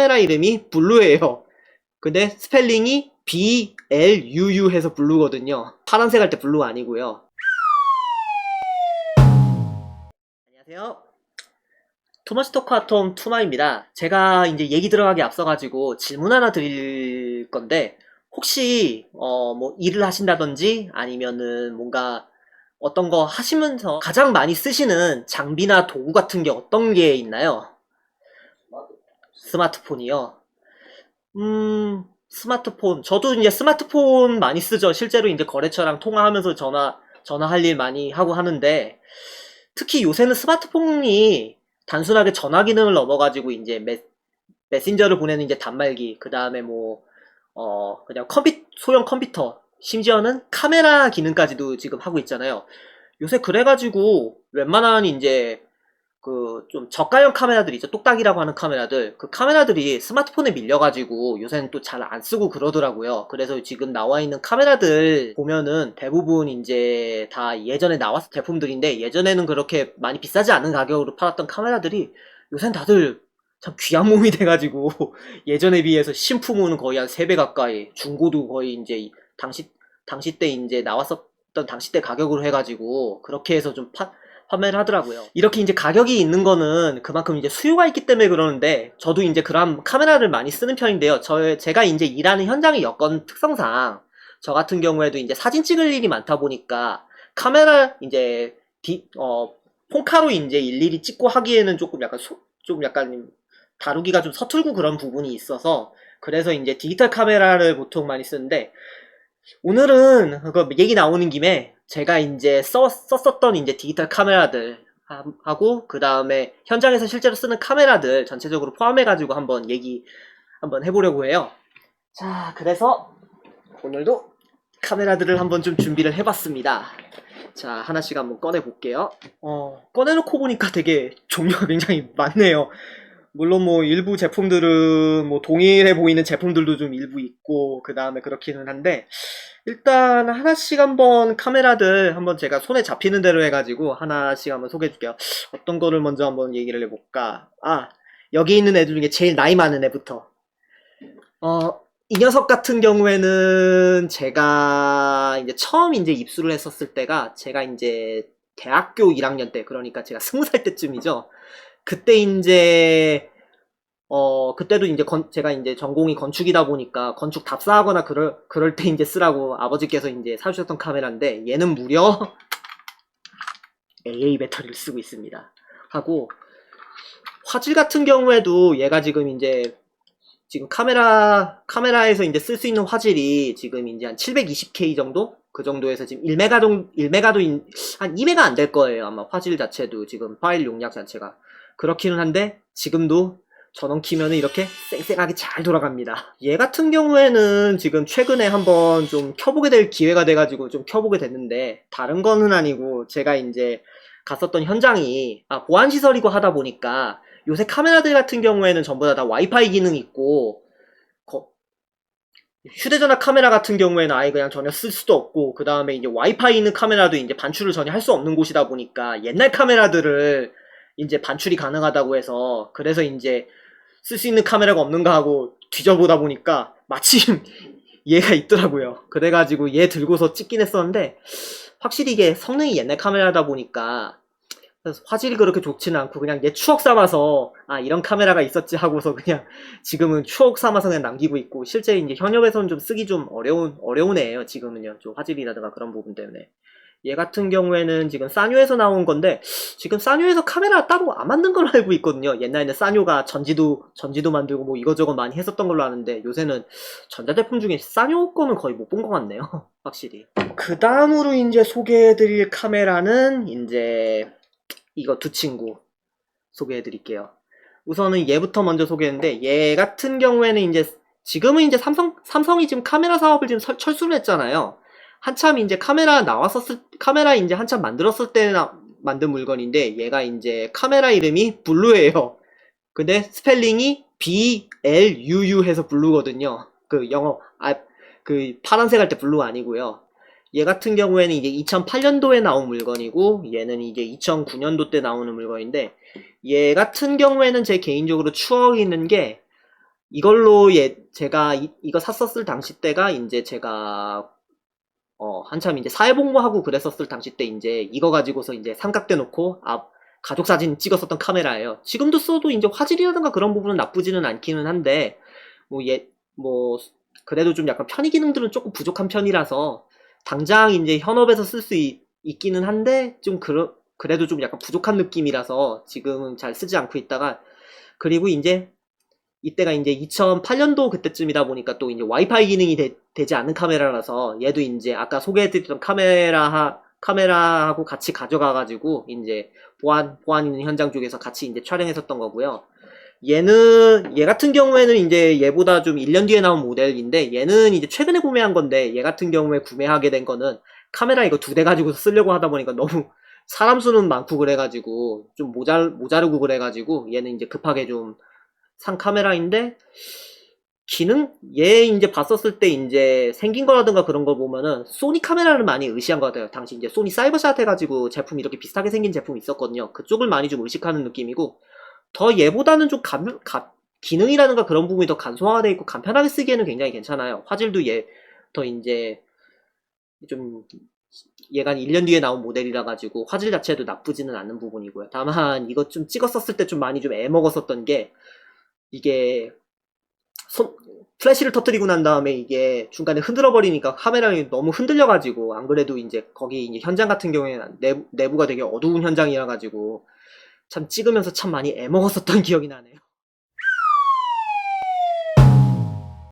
카메라 이름이 블루예요. 근데 스펠링이 BLUU 해서 블루거든요. 파란색 할 때 블루 아니고요. 안녕하세요. 투머치 토크 아톰 투마입니다. 제가 이제 얘기 들어가기 앞서가지고 질문 하나 드릴 건데, 혹시 뭐 일을 하신다든지 아니면은 뭔가 어떤 거 하시면서 가장 많이 쓰시는 장비나 도구 같은 게 어떤 게 있나요? 스마트폰이요. 스마트폰. 저도 이제 스마트폰 많이 쓰죠. 실제로 이제 거래처랑 통화하면서 전화할 일 많이 하고 하는데, 특히 요새는 스마트폰이 단순하게 전화 기능을 넘어가지고 이제 메신저를 보내는 이제 단말기, 그 다음에 뭐, 그냥 소형 컴퓨터, 심지어는 카메라 기능까지도 지금 하고 있잖아요. 요새 그래가지고 웬만한 이제 그 좀 저가형 카메라들 있죠. 똑딱이라고 하는 카메라들. 그 카메라들이 스마트폰에 밀려가지고 요새는 또 잘 안 쓰고 그러더라고요. 그래서 지금 나와 있는 카메라들 보면은 대부분 이제 다 예전에 나왔을 제품들인데, 예전에는 그렇게 많이 비싸지 않은 가격으로 팔았던 카메라들이 요새는 다들 참 귀한 몸이 돼가지고 예전에 비해서 신품은 거의 한 3배 가까이, 중고도 거의 이제 당시 때 이제 나왔었던 당시 때 가격으로 해가지고 그렇게 해서 좀 판매를 하더라고요. 이렇게 이제 가격이 있는 거는 그만큼 이제 수요가 있기 때문에 그러는데, 저도 이제 그런 카메라를 많이 쓰는 편인데요. 제가 이제 일하는 현장의 여건 특성상 저 같은 경우에도 이제 사진 찍을 일이 많다 보니까 카메라 이제 폰카로 이제 일일이 찍고 하기에는 좀 약간 다루기가 좀 서툴고 그런 부분이 있어서, 그래서 이제 디지털 카메라를 보통 많이 쓰는데, 오늘은 그 얘기 나오는 김에 제가 이제 썼었던 이제 디지털 카메라들 하고, 그 다음에 현장에서 실제로 쓰는 카메라들 전체적으로 포함해가지고 한번 얘기 한번 해보려고 해요. 자, 그래서 오늘도 카메라들을 한번 좀 준비를 해봤습니다. 자, 하나씩 한번 꺼내볼게요. 꺼내놓고 보니까 되게 종류가 굉장히 많네요. 물론 뭐 일부 제품들은 뭐 동일해 보이는 제품들도 좀 일부 있고 그 다음에 그렇기는 한데, 일단 하나씩 한번 카메라들 한번 제가 손에 잡히는 대로 해가지고 하나씩 한번 소개해 줄게요. 어떤 거를 먼저 한번 얘기를 해볼까? 여기 있는 애들 중에 제일 나이 많은 애부터. 이 녀석 같은 경우에는 제가 이제 처음 이제 입수를 했었을 때가 제가 이제 대학교 1학년 때, 그러니까 제가 20살 때쯤이죠. 그때 이제 그때도 이제 제가 이제 전공이 건축이다 보니까 건축 답사하거나 그럴 때 이제 쓰라고 아버지께서 이제 사주셨던 카메라인데, 얘는 무려 AA 배터리를 쓰고 있습니다. 하고, 화질 같은 경우에도 얘가 지금 카메라에서 이제 쓸 수 있는 화질이 지금 이제 한 720K 정도? 그 정도에서 지금 1메가도 한 2메가 안 될 거예요. 아마 화질 자체도 지금 파일 용량 자체가. 그렇기는 한데, 지금도 전원 키면은 이렇게 쌩쌩하게 잘 돌아갑니다. 얘 같은 경우에는 지금 최근에 한번 좀 켜보게 될 기회가 돼가지고 좀 켜보게 됐는데, 다른 거는 아니고 제가 이제 갔었던 현장이 보안시설이고 하다 보니까 요새 카메라들 같은 경우에는 전부 다 와이파이 기능이 있고, 휴대전화 카메라 같은 경우에는 아예 그냥 전혀 쓸 수도 없고, 그 다음에 이제 와이파이 있는 카메라도 이제 반출을 전혀 할 수 없는 곳이다 보니까 옛날 카메라들을 이제 반출이 가능하다고 해서, 그래서 이제 쓸 수 있는 카메라가 없는가 하고 뒤져보다 보니까 마침 얘가 있더라고요. 그래가지고 얘 들고서 찍긴 했었는데, 확실히 이게 성능이 옛날 카메라다 보니까 화질이 그렇게 좋지는 않고, 그냥 얘 추억 삼아서 이런 카메라가 있었지 하고서 그냥 지금은 추억 삼아서 그냥 남기고 있고, 실제 이제 현업에서는 좀 쓰기 좀 어려운 애예요. 지금은요, 좀 화질이라든가 그런 부분 때문에. 얘 같은 경우에는 지금 싸뇨에서 나온 건데, 지금 싸뇨에서 카메라 따로 안 만든 걸로 알고 있거든요. 옛날에는 싸뇨가 전지도 만들고 뭐 이거저거 많이 했었던 걸로 아는데, 요새는 전자제품 중에 싸뇨 거는 거의 못 본 것 같네요. 확실히. 그 다음으로 이제 소개해드릴 카메라는 이제 이거 두 친구 소개해드릴게요. 우선은 얘부터 먼저 소개했는데, 얘 같은 경우에는 이제 지금은 이제 삼성이 지금 카메라 사업을 지금 철수를 했잖아요. 한참 이제 카메라 이제 한참 만들었을 때 만든 물건인데, 얘가 이제 카메라 이름이 블루예요. 근데 스펠링이 BLUU 해서 블루거든요. 그 영어 그 파란색 할 때 블루 아니고요. 얘 같은 경우에는 이제 2008년도에 나온 물건이고, 얘는 이제 2009년도 때 나오는 물건인데, 얘 같은 경우에는 제 개인적으로 추억이 있는 게, 이걸로 제가 이거 샀었을 당시 때가 이제 제가 한참 이제 사회복무하고 그랬었을 당시 때 이제 이거 가지고서 이제 삼각대 놓고 앞 가족 사진 찍었었던 카메라예요. 지금도 써도 이제 화질이라든가 그런 부분은 나쁘지는 않기는 한데 뭐 그래도 좀 약간 편의 기능들은 조금 부족한 편이라서 당장 이제 현업에서 쓸 수 있기는 한데 좀 그래도 좀 약간 부족한 느낌이라서 지금은 잘 쓰지 않고 있다가 그리고 이제 이때가 이제 2008년도 그때쯤이다 보니까 또 이제 와이파이 기능이 되지 않는 카메라라서 얘도 이제 아까 소개해드렸던 카메라하고 같이 가져가가지고 이제 보안 있는 현장 쪽에서 같이 이제 촬영했었던 거고요. 얘 같은 경우에는 이제 얘보다 좀 1년 뒤에 나온 모델인데 얘는 이제 최근에 구매한 건데 얘 같은 경우에 구매하게 된 거는 카메라 이거 2대 가지고 쓰려고 하다 보니까 너무 사람 수는 많고 그래가지고 좀 모자르고 그래가지고 얘는 이제 급하게 좀 산 카메라인데 얘 이제 봤었을 때 이제 생긴 거라든가 그런 거 보면은 소니 카메라를 많이 의시한 것 같아요. 당시 이제 소니 사이버샷 해가지고 제품이 이렇게 비슷하게 생긴 제품이 있었거든요. 그쪽을 많이 좀 의식하는 느낌이고 더 얘보다는 좀 기능이라든가 그런 부분이 더 간소화되어 있고 간편하게 쓰기에는 굉장히 괜찮아요. 화질도 얘 더 이제 좀 얘가 1년 뒤에 나온 모델이라 가지고 화질 자체도 나쁘지는 않은 부분이고요. 다만 이거 좀 찍었었을 때 좀 많이 좀 애먹었었던 게 이게 플래시를 터뜨리고 난 다음에 이게 중간에 흔들어 버리니까 카메라가 너무 흔들려 가지고 안 그래도 이제 거기 이제 현장 같은 경우에는 내부가 되게 어두운 현장이라 가지고 참 찍으면서 참 많이 애먹었었던 기억이 나네요.